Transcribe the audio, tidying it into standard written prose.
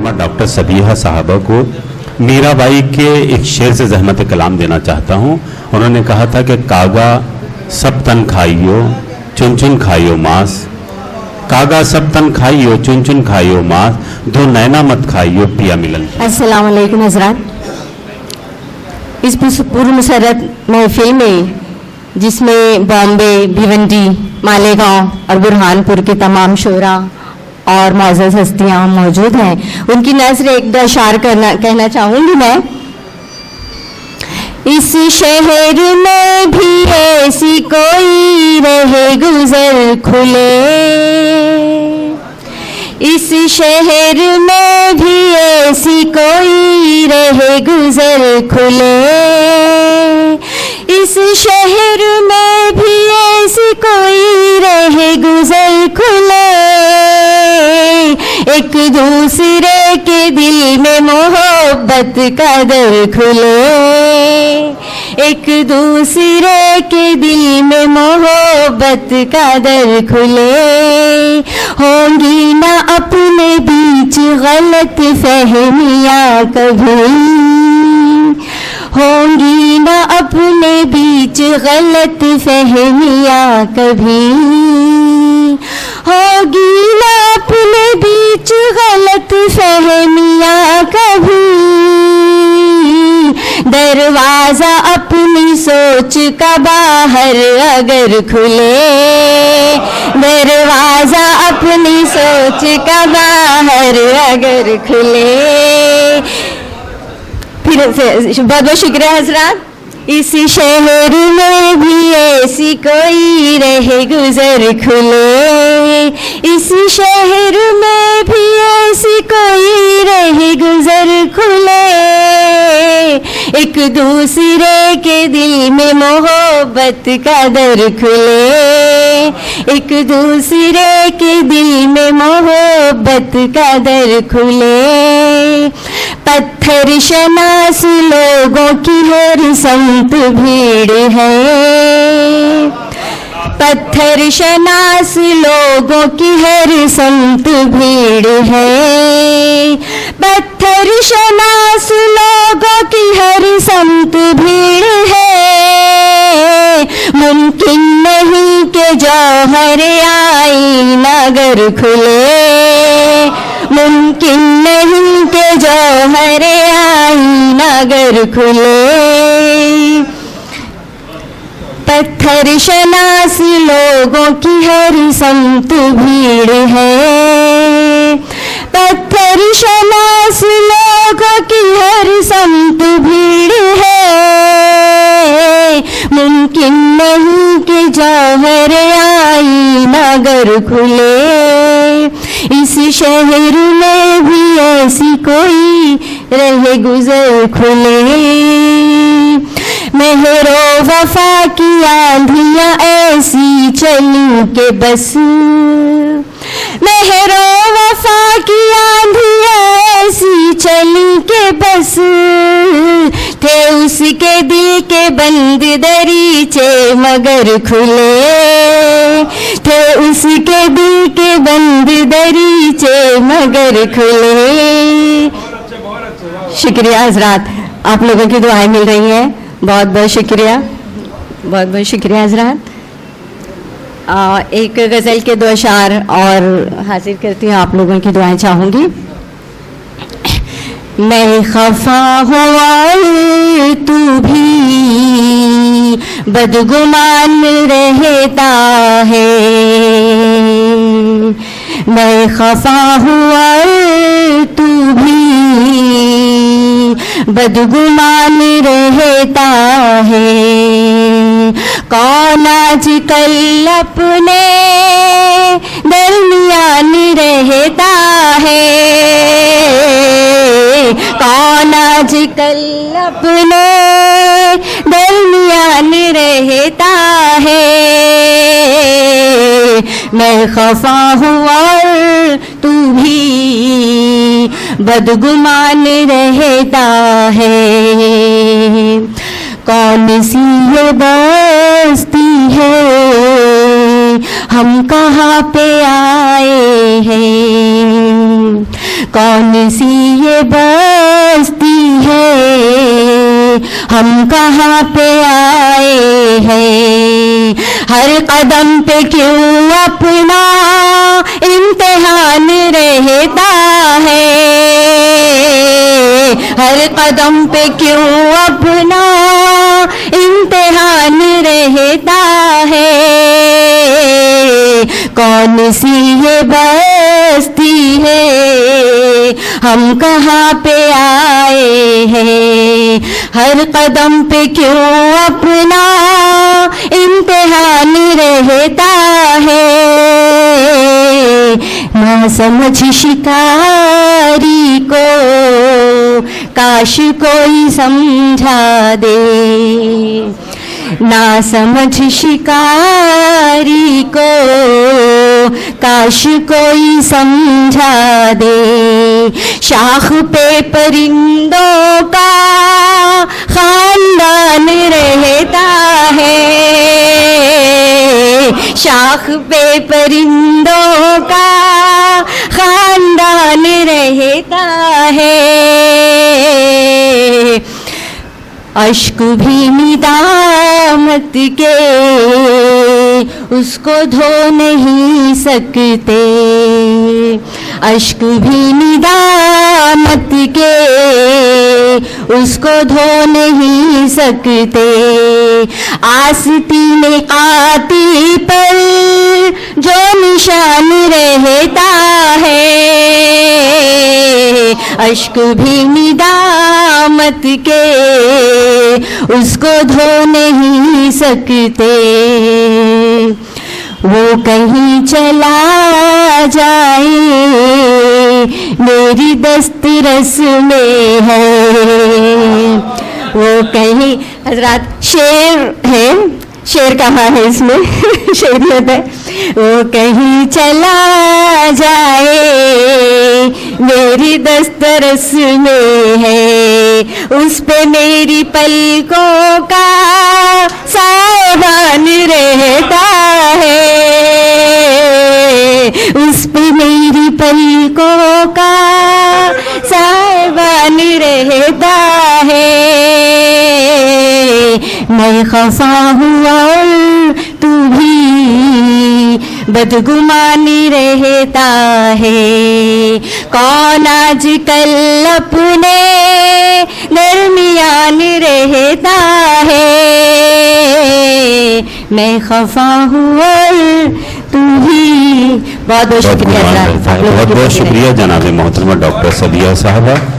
मोहतरमा डॉक्टर सबीहा साहबा को मीराबाई के एक शेर से ज़हमत कलाम देना चाहता हूँ। उन्होंने कहा था कि कागा सब तन खाइयो चुन चुन खाइयो मांस, कागा सब तन खाइयो चुन चुन खाइयो मांस, दो नैना मत खाइयो पिया मिलन। अस्सलाम वालेकुम हज़रात। इस पूर्व मुसर्रत महफिल में जिसमें बॉम्बे, भिवंडी, मालेगांव और बुरहानपुर के तमाम शोरा और मौजूद हस्तियाँ मौजूद हैं, उनकी नज़र एक दो अशार कहना चाहूँगी मैं। इस शहर में भी ऐसी कोई रहे गुजर खुले, इस शहर में भी ऐसी कोई रहे गुजर खुले, इस शहर में भी ऐसी कोई रहे गुजर खुले, एक दूसरे के दिल में मोहब्बत का दर खुले, एक दूसरे के दिल में मोहब्बत का दर खुले, होंगी ना अपने बीच गलत फहमियाँ कभी, होंगी ना अपने बीच गलत फहमियाँ कभी, होगी ना अपने बीच गलत फहमियाँ कभी, दरवाजा अपनी सोच का बाहर अगर खुले, दरवाजा अपनी सोच का बाहर अगर खुले। फिर से बहुत बहुत शुक्रिया हजरात। इस शहर में भी ऐसी कोई रहे गुजर खुले, इस शहर में भी ऐसी कोई रहे गुजर खुले, एक दूसरे के दिल में मोहब्बत का दर खुले, एक दूसरे के दिल में मोहब्बत का दर खुले, पत्थर शनास लोगों की हर संत भीड़ है, पत्थर शनास लोगों की हर संत भीड़ है, पत्थर शनास लोगों की हर संत भीड़ है, मुमकिन नहीं कि जौहर आईना अगर खुले, मुमकिन नहीं कि जौहर आईना अगर खुले, पत्थर शनास लोगों की हर संत भीड़ है, पत्थर शनास लोगों की हर संत भीड़ है, मुमकिन नहीं कि जौहर आईना अगर खुले, इस शहर में भी ऐसी कोई रहे गुजर खुले, मेहरो वफा की आंधियां ऐसी चली के बस, मेहरो वफा की आंधियां ऐसी चली के बस, थे उसके दिल के बंद दरीचे मगर खुले, थे उसके दिल के बंद दरीचे मगर खुले। शुक्रिया हजरात, आप लोगों की दुआएं मिल रही हैं, बहुत बहुत शुक्रिया, बहुत बहुत शुक्रिया हजरात। एक गज़ल के दो अशार और हाजिर करती हूँ, आप लोगों की दुआएं चाहूँगी। मैं खफा हुआ तू भी बदगुमान रहता है, मैं खफा हुआ तू भी बदगुमान रहता है, कौन आजकल अपने दरमियान रहता है, कौन आजकल अपने दरमियान रहता है, मैं खफा हुआ तू भी बदगुमान रहता है, कौन सी ये बस्ती है हम कहाँ पे आए हैं, कौन सी ये बस्ती है, हम कहाँ पे आए हैं, हर कदम पे क्यों अपना इम्तिहान रहता है, हर कदम पे क्यों अपना इम्तिहान रहता है, कौन सी ये बस्ती है, हम कहाँ पे आए हैं, हर कदम पे क्यों अपना इम्तिहान रहता है, ना समझ शिकारी को काश कोई समझा दे, ना समझ शिकारी को काश कोई समझा दे, शाख पे परिंदों का खानदान रहता है, शाख पे परिंदों का खानदान रहता है, अश्क भी निदामत के उसको धो नहीं सकते, अश्क भी निदामत के उसको धो नहीं सकते, आस्तीन काती पर जो निशान रहता है, अश्क भी निदामत के उसको धो नहीं सकते, वो कहीं चला जाए मेरी दस्तरस में है, वो कहीं, हजरात शेर है, शेर कहाँ है इसमें शेरियत है, वो कहीं चला जाए मेरी दस्तरस में है, उस पे मेरी पलकों का सामान रहता है, उस पे मेरी पलकों का सामान रहता है, मैं खफा हुआ तू भी बदगुमानी रहता है, कौन आजकल अपने दरमियान रहता है, मैं खफा हुआ तू भी। बहुत बहुत शुक्रिया, बहुत बहुत शुक्रिया जनाब मोहतरमा डॉक्टर सबिया साहबा।